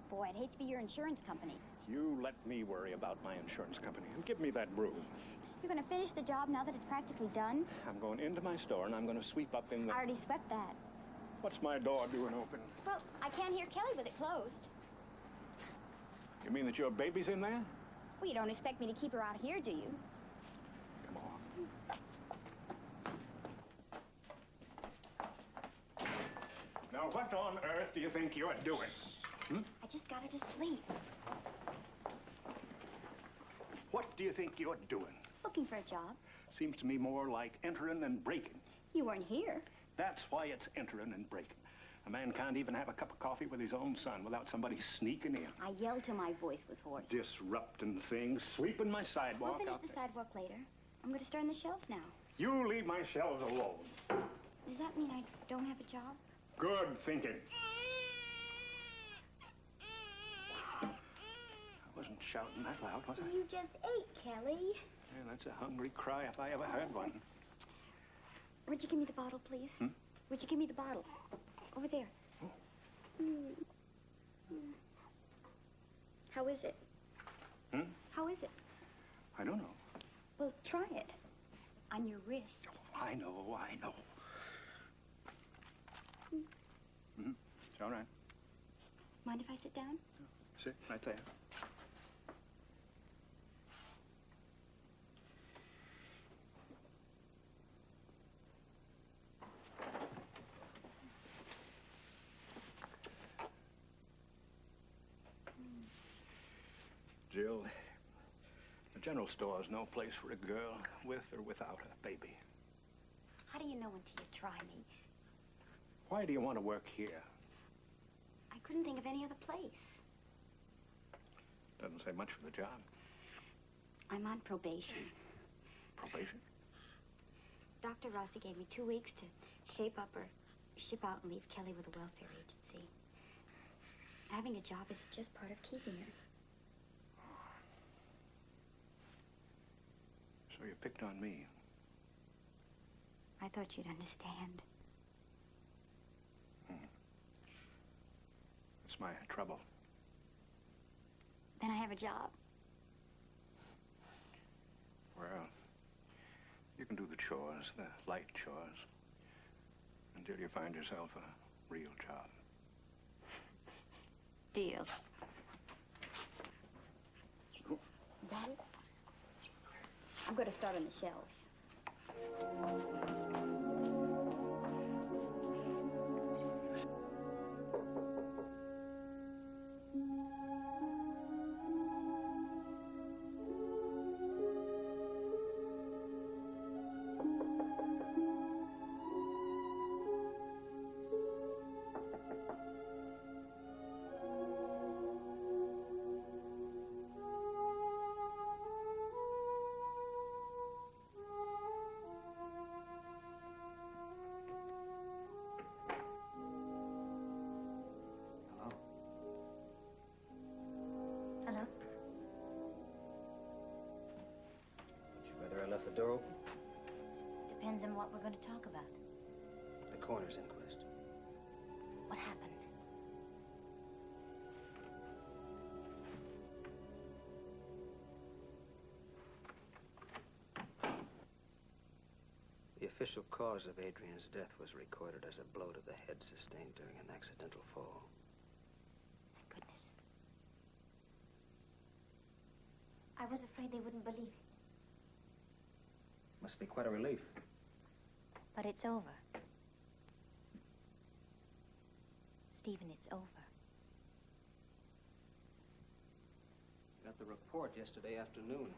boy. I'd hate to be your insurance company. You let me worry about my insurance company. And give me that broom. You're going to finish the job now that it's practically done? I'm going into my store, and I'm going to sweep up in the... I already swept that. What's my door doing open? Well, I can't hear Kelly with it closed. You mean that your baby's in there? Well, you don't expect me to keep her out here, do you? Come on. Now, what on earth do you think you're doing? I just got her to sleep. What do you think you're doing? Looking for a job. Seems to me more like entering and breaking. You weren't here. That's why it's entering and breaking. A man can't even have a cup of coffee with his own son without somebody sneaking in. I yelled till my voice was hoarse. Disrupting things, sweeping my sidewalk. We'll finish the sidewalk later. I'm going to start on the shelves now. You leave my shelves alone. Does that mean I don't have a job? Good thinking. I wasn't shouting that loud, was I? You just ate, Kelly. Yeah, that's a hungry cry if I ever heard one. Would you give me the bottle, please? Would you give me the bottle? Over there. Oh. How is it? How is it? I don't know. Well, try it. On your wrist. Oh, I know. It's all right. Mind if I sit down? Sit right there. Jill, the general store is no place for a girl with or without a baby. How do you know until you try me? Why do you want to work here? I couldn't think of any other place. Doesn't say much for the job. I'm on probation. Probation? Dr. Rossi gave me 2 weeks to shape up or ship out and leave Kelly with a welfare agency. Having a job is just part of keeping her. So you picked on me. I thought you'd understand. It's my trouble. Then I have a job. Well, you can do the chores, the light chores, until you find yourself a real job. Deal. Got it? I'm going to start on the shelves. Door open? Depends on what we're going to talk about. The coroner's inquest. What happened? The official cause of Adrienne's death was recorded as a blow to the head sustained during an accidental fall. Thank goodness. I was afraid they wouldn't believe it. Must be quite a relief. But it's over. Stephen, it's over. Got the report yesterday afternoon.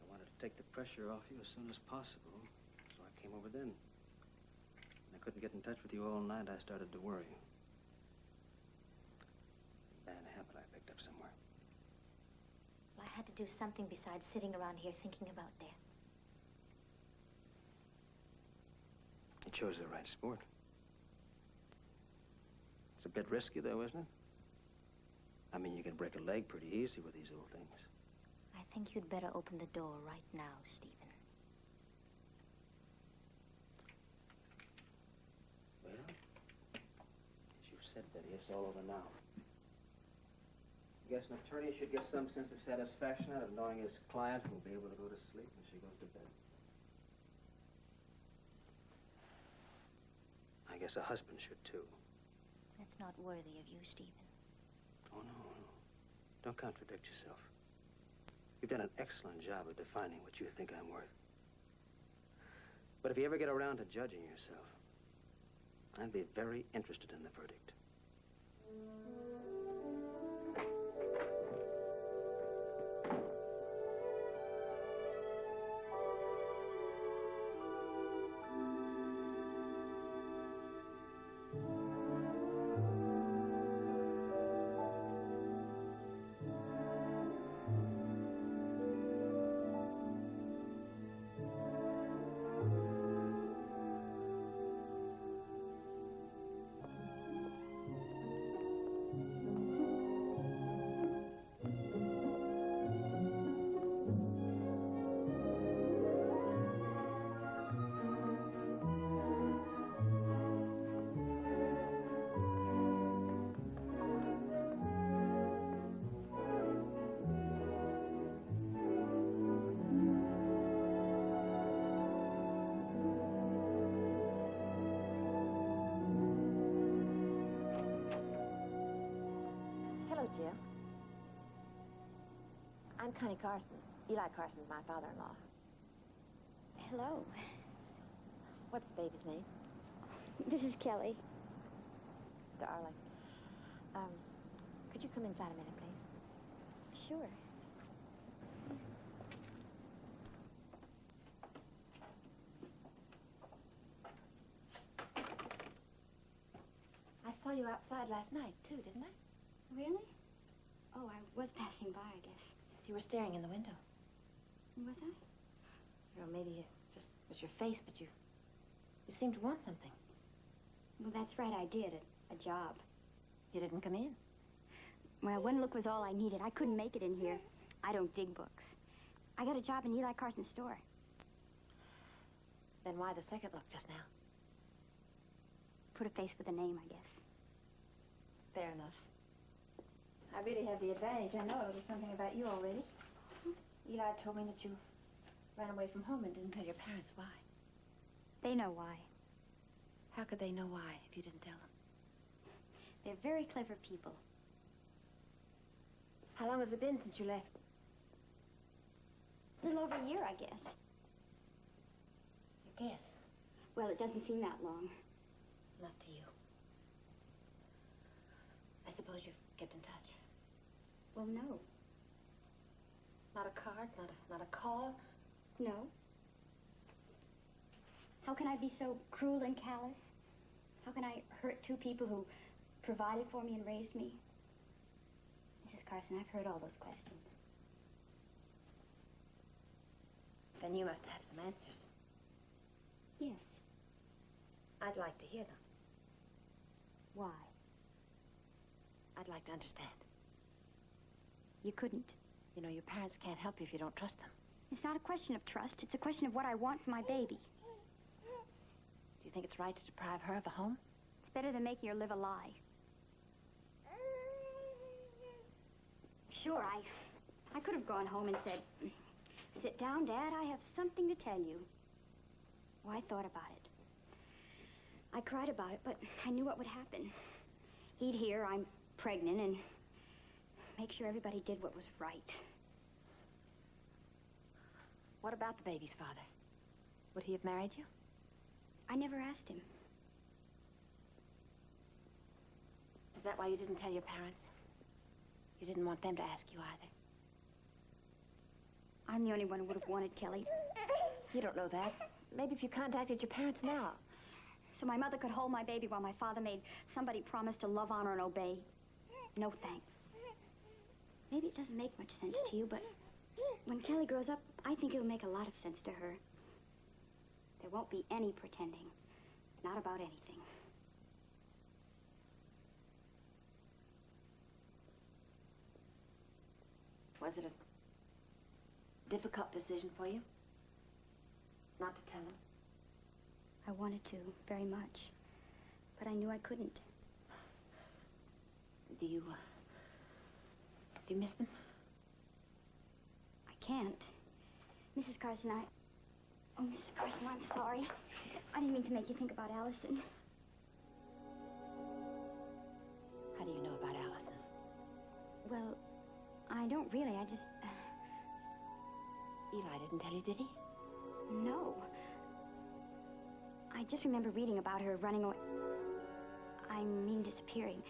I wanted to take the pressure off you as soon as possible, so I came over then. When I couldn't get in touch with you all night, I started to worry. A bad habit I picked up somewhere. Well, I had to do something besides sitting around here thinking about death. You chose the right sport. It's a bit risky, though, isn't it? I mean, you can break a leg pretty easy with these old things. I think you'd better open the door right now, Stephen. Well, as you said, Betty. It's all over now. I guess an attorney should get some sense of satisfaction out of knowing his client will be able to go to sleep when she goes to bed. I guess a husband should, too. That's not worthy of you, Stephen. Oh, no, no. Don't contradict yourself. You've done an excellent job of defining what you think I'm worth. But if you ever get around to judging yourself, I'd be very interested in the verdict. Jim. I'm Connie Carson. Eli Carson's my father-in-law. Hello. What's the baby's name? This is Kelly. Darling. Could you come inside a minute, please? Sure. I saw you outside last night, too, didn't I? Really? Oh, I was passing by, I guess. You were staring in the window. Was I? Or maybe it just was your face, but you seemed to want something. Well, that's right, I did. A job. You didn't come in. Well, one look was all I needed. I couldn't make it in here. I don't dig books. I got a job in Eli Carson's store. Then why the second look just now? Put a face with a name, I guess. Fair enough. I really have the advantage. I know a little something about you already. Eli told me that you ran away from home and didn't tell your parents why. They know why. How could they know why if you didn't tell them? They're very clever people. How long has it been since you left? A little over a year, I guess. You guess? Well, it doesn't seem that long. Not to you. I suppose you've kept in touch. Well, no. Not a card, not a call? No. How can I be so cruel and callous? How can I hurt two people who provided for me and raised me? Mrs. Carson, I've heard all those questions. Then you must have some answers. Yes. I'd like to hear them. Why? I'd like to understand. You couldn't. You know, your parents can't help you if you don't trust them. It's not a question of trust. It's a question of what I want for my baby. Do you think it's right to deprive her of a home? It's better than making her live a lie. Sure, I could have gone home and said, "Sit down, Dad. I have something to tell you." Well, I thought about it. I cried about it, but I knew what would happen. He'd hear I'm pregnant and make sure everybody did what was right. What about the baby's father? Would he have married you? I never asked him. Is that why you didn't tell your parents? You didn't want them to ask you either? I'm the only one who would have wanted Kelly. You don't know that. Maybe if you contacted your parents now. So my mother could hold my baby while my father made somebody promise to love, honor, and obey. No thanks. Maybe it doesn't make much sense to you, but when Kelly grows up, I think it'll make a lot of sense to her. There won't be any pretending. Not about anything. Was it a difficult decision for you? Not to tell him? I wanted to, very much. But I knew I couldn't. Do you miss them? I can't. Mrs. Carson, Oh, Mrs. Carson, I'm sorry. I didn't mean to make you think about Allison. How do you know about Allison? Well, I don't really. I just... Eli didn't tell you, did he? No. I just remember reading about her running away. I mean, disappearing.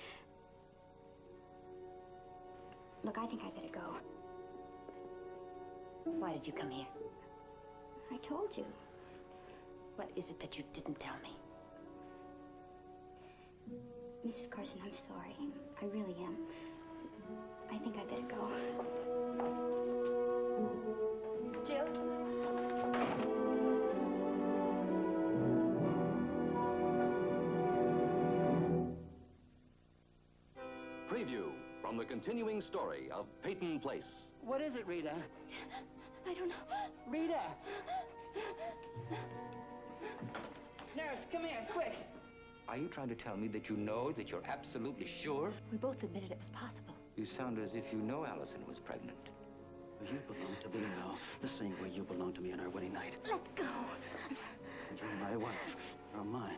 Look, I think I better go. Why did you come here? I told you. What is it that you didn't tell me? Mrs. Carson, I'm sorry. I really am. I think I better go. Jill? Preview from the continuing story of Peyton Place. What is it, Rita? I don't know. Rita! Nurse, come here, quick. Are you trying to tell me that you know, that you're absolutely sure? We both admitted it was possible. You sound as if you know Allison was pregnant. You belong to me now, the same way you belong to me on our wedding night. Let go. You're my wife. You're mine.